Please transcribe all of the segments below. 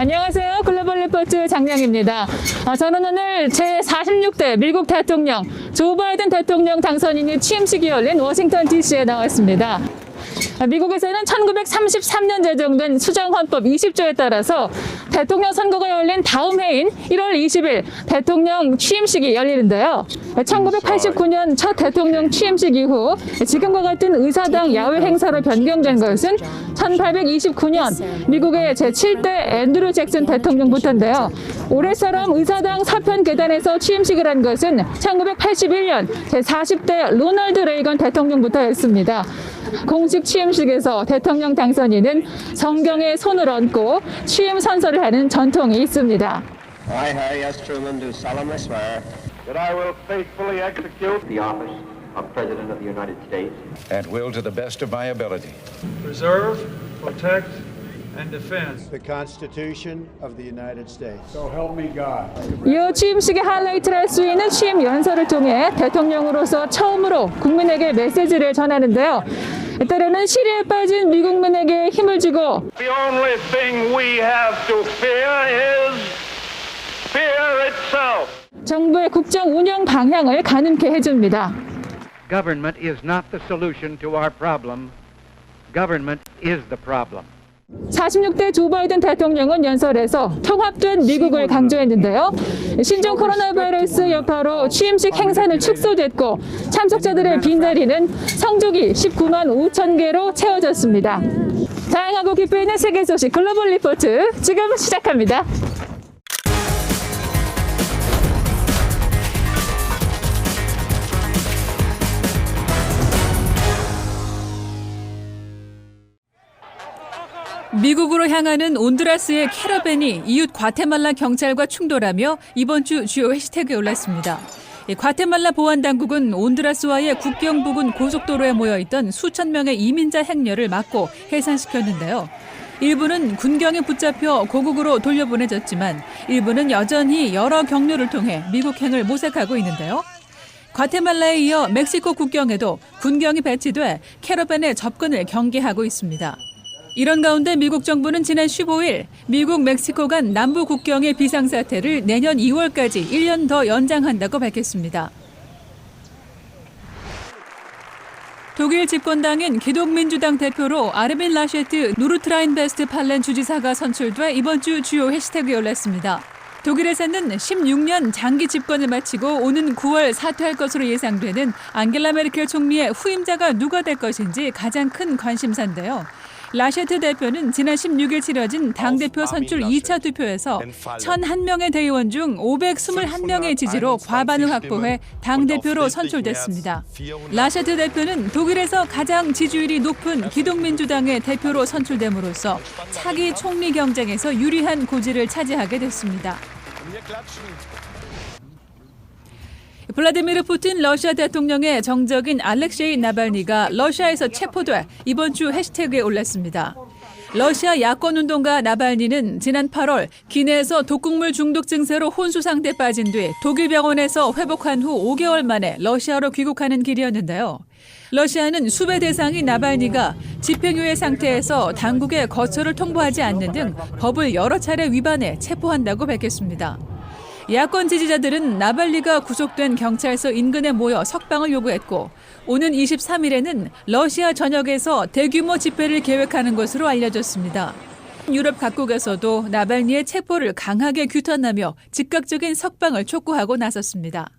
안녕하세요. 글로벌 리포트 장량입니다. 저는 오늘 제46대 미국 대통령 조 바이든 대통령 당선인이 취임식이 열린 워싱턴 DC에 나와 있습니다. 미국에서는 1933년 제정된 수정헌법 20조에 따라서 대통령 선거가 열린 다음 해인 1월 20일 대통령 취임식이 열리는데요. 1989년 첫 대통령 취임식 이후 지금과 같은 의사당 야외 행사로 변경된 것은 1829년 미국의 제7대 앤드류 잭슨 대통령부터인데요. 올해처럼 의사당 사편 계단에서 취임식을 한 것은 1981년 제40대 로널드 레이건 대통령부터였습니다. 공식 취임식에서 대통령 당선인은 성경에 손을 얹고 취임 선서를 하는 전통이 있습니다. I, Harry S. Truman, do solemnly swear that I will faithfully execute the office of President of the United States and will, to the best of my ability, preserve, protect, and defend the Constitution of the United States. So help me God. 이어 취임식의 하이라이트를 할 수 있는 취임 연설을 통해 대통령으로서 처음으로 국민에게 메시지를 전하는데요. 때로는 시리에 빠진 미국민에게 힘을 주고 The only thing we have to fear is fear itself. 정부의 국정 운영 방향을 가늠케 해줍니다. Government is not the solution to our problem. Government is the problem. 46대 조 바이든 대통령은 연설에서 통합된 미국을 강조했는데요. 신종 코로나 바이러스 여파로 취임식 행사는 축소됐고 참석자들의 빈자리는 성조기 19만 5천 개로 채워졌습니다. 다양하고 깊이 있는 세계 소식 글로벌 리포트 지금 시작합니다. 미국으로 향하는 온두라스의 캐러밴이 이웃 과테말라 경찰과 충돌하며 이번 주 주요 해시태그에 올랐습니다. 과테말라 보안당국은 온두라스와의 국경 부근 고속도로에 모여있던 수천 명의 이민자 행렬을 막고 해산시켰는데요. 일부는 군경에 붙잡혀 고국으로 돌려보내졌지만 일부는 여전히 여러 경로를 통해 미국행을 모색하고 있는데요. 과테말라에 이어 멕시코 국경에도 군경이 배치돼 캐러밴의 접근을 경계하고 있습니다. 이런 가운데 미국 정부는 지난 15일 미국 멕시코 간 남부 국경의 비상사태를 내년 2월까지 1년 더 연장한다고 밝혔습니다. 독일 집권당인 기독민주당 대표로 아르빈 라셰트 노르트라인베스트 팔렌 주지사가 선출돼 이번 주 주요 해시태그에 올랐습니다. 독일에서는 16년 장기 집권을 마치고 오는 9월 사퇴할 것으로 예상되는 앙겔라 메르켈 총리의 후임자가 누가 될 것인지 가장 큰 관심사인데요. 라셰트 대표는 지난 16일 치러진 당대표 선출 2차 투표에서 1,001명의 대의원 중 521명의 지지로 과반을 확보해 당대표로 선출됐습니다. 라셰트 대표는 독일에서 가장 지지율이 높은 기독민주당의 대표로 선출됨으로써 차기 총리 경쟁에서 유리한 고지를 차지하게 됐습니다. 블라디미르 푸틴 러시아 대통령의 정적인 알렉세이 나발니가 러시아에서 체포돼 이번 주 해시태그에 올랐습니다. 러시아 야권운동가 나발니는 지난 8월 기내에서 독극물 중독 증세로 혼수 상태에 빠진 뒤 독일 병원에서 회복한 후 5개월 만에 러시아로 귀국하는 길이었는데요. 러시아는 수배 대상인 나발니가 집행유예 상태에서 당국에 거처를 통보하지 않는 등 법을 여러 차례 위반해 체포한다고 밝혔습니다. 야권 지지자들은 나발니가 구속된 경찰서 인근에 모여 석방을 요구했고 오는 23일에는 러시아 전역에서 대규모 집회를 계획하는 것으로 알려졌습니다. 유럽 각국에서도 나발니의 체포를 강하게 규탄하며 즉각적인 석방을 촉구하고 나섰습니다.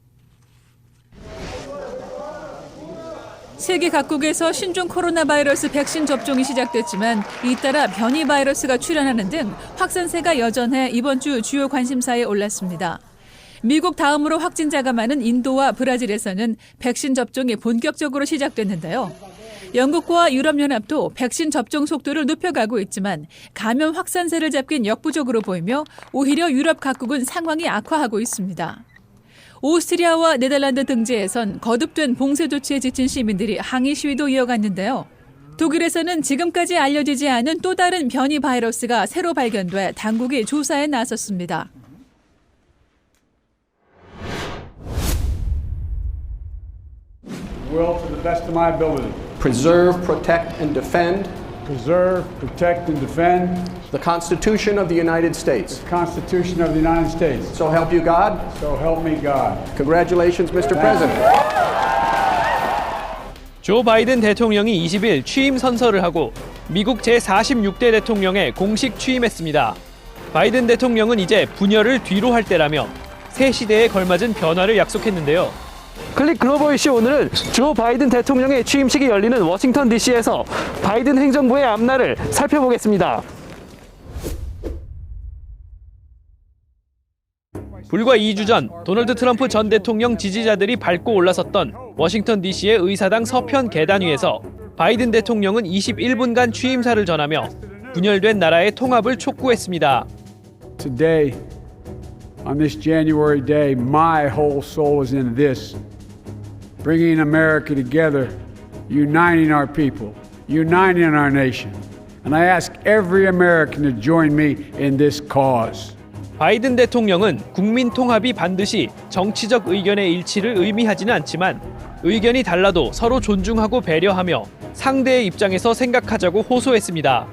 세계 각국에서 신종 코로나 바이러스 백신 접종이 시작됐지만 잇따라 변이 바이러스가 출현하는 등 확산세가 여전해 이번 주 주요 관심사에 올랐습니다. 미국 다음으로 확진자가 많은 인도와 브라질에서는 백신 접종이 본격적으로 시작됐는데요. 영국과 유럽연합도 백신 접종 속도를 높여가고 있지만 감염 확산세를 잡긴 역부족으로 보이며 오히려 유럽 각국은 상황이 악화하고 있습니다. 오스트리아와 네덜란드 등지에선 거듭된 봉쇄 조치에 지친 시민들이 항의 시위도 이어갔는데요. 독일에서는 지금까지 알려지지 않은 또 다른 변이 바이러스가 새로 발견돼 당국이 조사에 나섰습니다. Will, to the best of my ability, preserve, protect, and defend preserve, protect, and defend the Constitution of the United States. the Constitution of the United States. So help you God. So help me God. Congratulations, Mr. President. 조 바이든 대통령이 20일 취임 선서를 하고 미국 제46대 대통령에 공식 취임했습니다. 바이든 대통령은 이제 분열을 뒤로 할 때라며 새 시대에 걸맞은 변화를 약속했는데요. 클릭 글로벌 이슈 오늘은 조 바이든 대통령의 취임식이 열리는 워싱턴 DC에서 바이든 행정부의 앞날을 살펴보겠습니다. 불과 2주 전 도널드 트럼프 전 대통령 지지자들이 밟고 올라섰던 워싱턴 DC의 의사당 서편 계단 위에서 바이든 대통령은 21분간 취임사를 전하며 분열된 나라의 통합을 촉구했습니다. Today, on this January day, my whole soul is in this. Bringing America together, uniting our people, uniting our nation. And I ask every American to join me in this cause. 바이든 대통령은 국민 통합이 반드시 정치적 의견의 일치를 의미하지는 않지만 의견이 달라도 서로 존중하고 배려하며 상대의 입장에서 생각하자고 호소했습니다.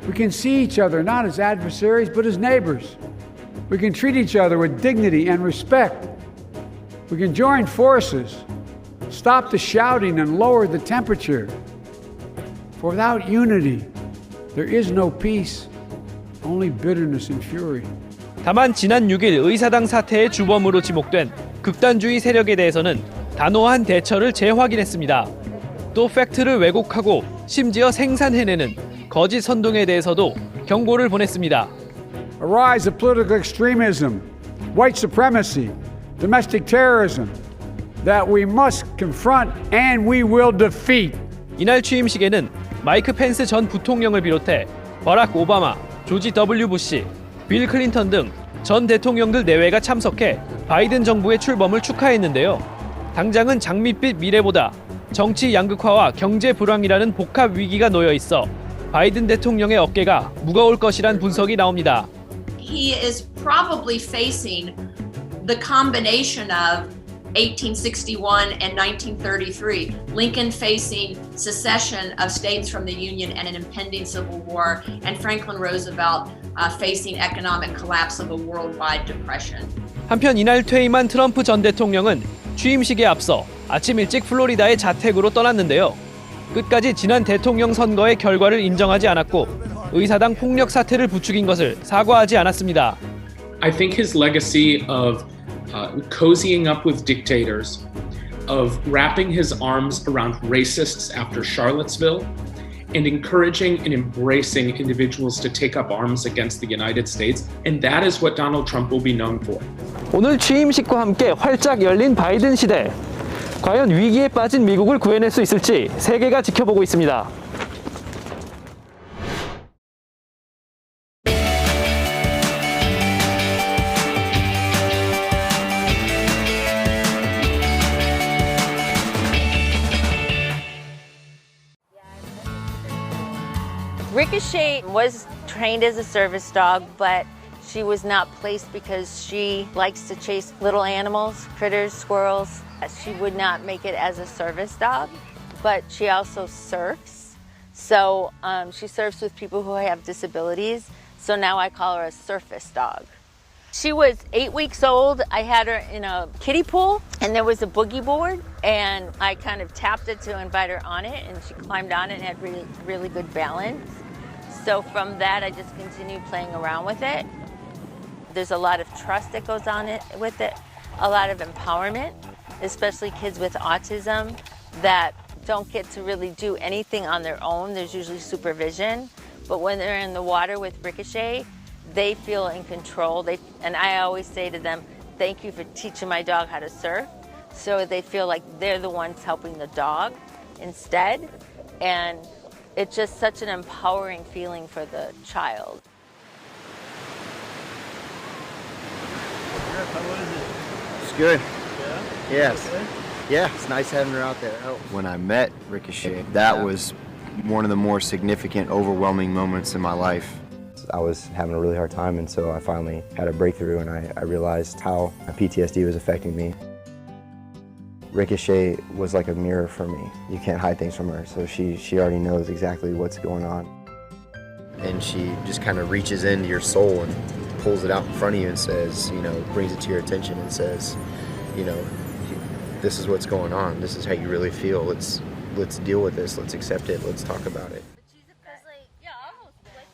We can see each other not as adversaries but as neighbors. We can treat each other with dignity and respect. We can join forces, stop the shouting and lower the temperature. For without unity, there is no peace, only bitterness and fury. 다만 지난 6일 의사당 사태의 주범으로 지목된 극단주의 세력에 대해서는 단호한 대처를 재확인했습니다. 또 팩트를 왜곡하고 심지어 생산해내는 거짓 선동에 대해서도 경고를 보냈습니다. A rise of political extremism, white supremacy, domestic terrorism that we must confront and we will defeat. 이날 취임식에는 마이크 펜스 전 부통령을 비롯해 버락 오바마, 조지 W. 부시, 빌 클린턴 등 전 대통령들 내외가 참석해 바이든 정부의 출범을 축하했는데요. 당장은 장밋빛 미래보다 정치 양극화와 경제 불황이라는 복합 위기가 놓여 있어 바이든 대통령의 어깨가 무거울 것이란 분석이 나옵니다. He is probably facing the combination of 1861 and 1933, Lincoln facing secession of states from the Union and an impending civil war, and Franklin Roosevelt facing economic collapse of a worldwide depression. 한편 이날 퇴임한 트럼프 전 대통령은 취임식에 앞서 아침 일찍 플로리다의 자택으로 떠났는데요. 끝까지 지난 대통령 선거의 결과를 인정하지 않았고 의사당 폭력 사태를 부추긴 것을 사과하지 않았습니다. I think his legacy of cozying up with dictators, of wrapping his arms around racists after Charlottesville, and encouraging and embracing individuals to take up arms against the United States, and that is what Donald Trump will be known for. 오늘 취임식과 함께 활짝 열린 바이든 시대. 과연 위기에 빠진 미국을 구해낼 수 있을지 세계가 지켜보고 있습니다. Ricochet was trained as a service dog, but she was not placed because she likes to chase little animals, critters, squirrels. She would not make it as a service dog, but she also surfs. So she surfs with people who have disabilities. So now I call her a surface dog. She was 8 weeks old. I had her in a kiddie pool, and there was a boogie board, and I kind of tapped it to invite her on it, and she climbed on it and had really, really good balance. So from that, I just continued playing around with it. There's a lot of trust that goes on with it, a lot of empowerment, especially kids with autism that don't get to really do anything on their own. There's usually supervision, but when they're in the water with Ricochet, they feel in control. And I always say to them, thank you for teaching my dog how to surf. So they feel like they're the ones helping the dog instead. And it's just such an empowering feeling for the child. It's good. Yeah? Yes. Yeah, it's nice having her out there. When I met Ricochet, that was one of the more significant, overwhelming moments in my life. I was having a really hard time, and so I finally had a breakthrough, and I realized how PTSD was affecting me. Ricochet was like a mirror for me. You can't hide things from her, so she already knows exactly what's going on. And she just kind of reaches into your soul and pulls it out in front of you and says, you know, brings it to your attention and says, you know, this is what's going on. This is how you really feel. Let's deal with this. Let's accept it. Let's talk about it.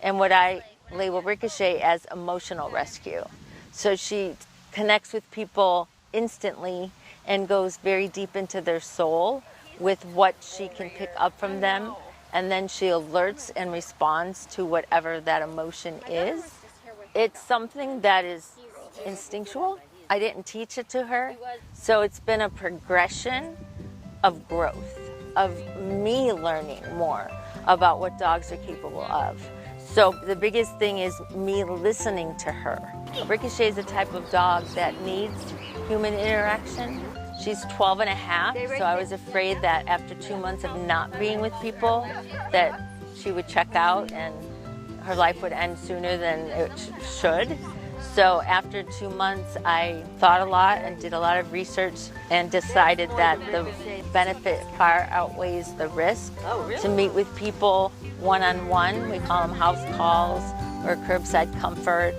And what I label Ricochet as emotional rescue. So she connects with people instantly and goes very deep into their soul with what she can pick up from them, and then she alerts and responds to whatever that emotion is. It's something that is instinctual. I didn't teach it to her, so it's been a progression of growth, of me learning more about what dogs are capable of. So the biggest thing is me listening to her. Ricochet is the type of dog that needs human interaction. She's 12 and a half, so I was afraid that after 2 months of not being with people, that she would check out and her life would end sooner than it should. So after 2 months, I thought a lot and did a lot of research and decided that the benefit far outweighs the risk to meet with people one-on-one. We call them house calls or curbside comfort.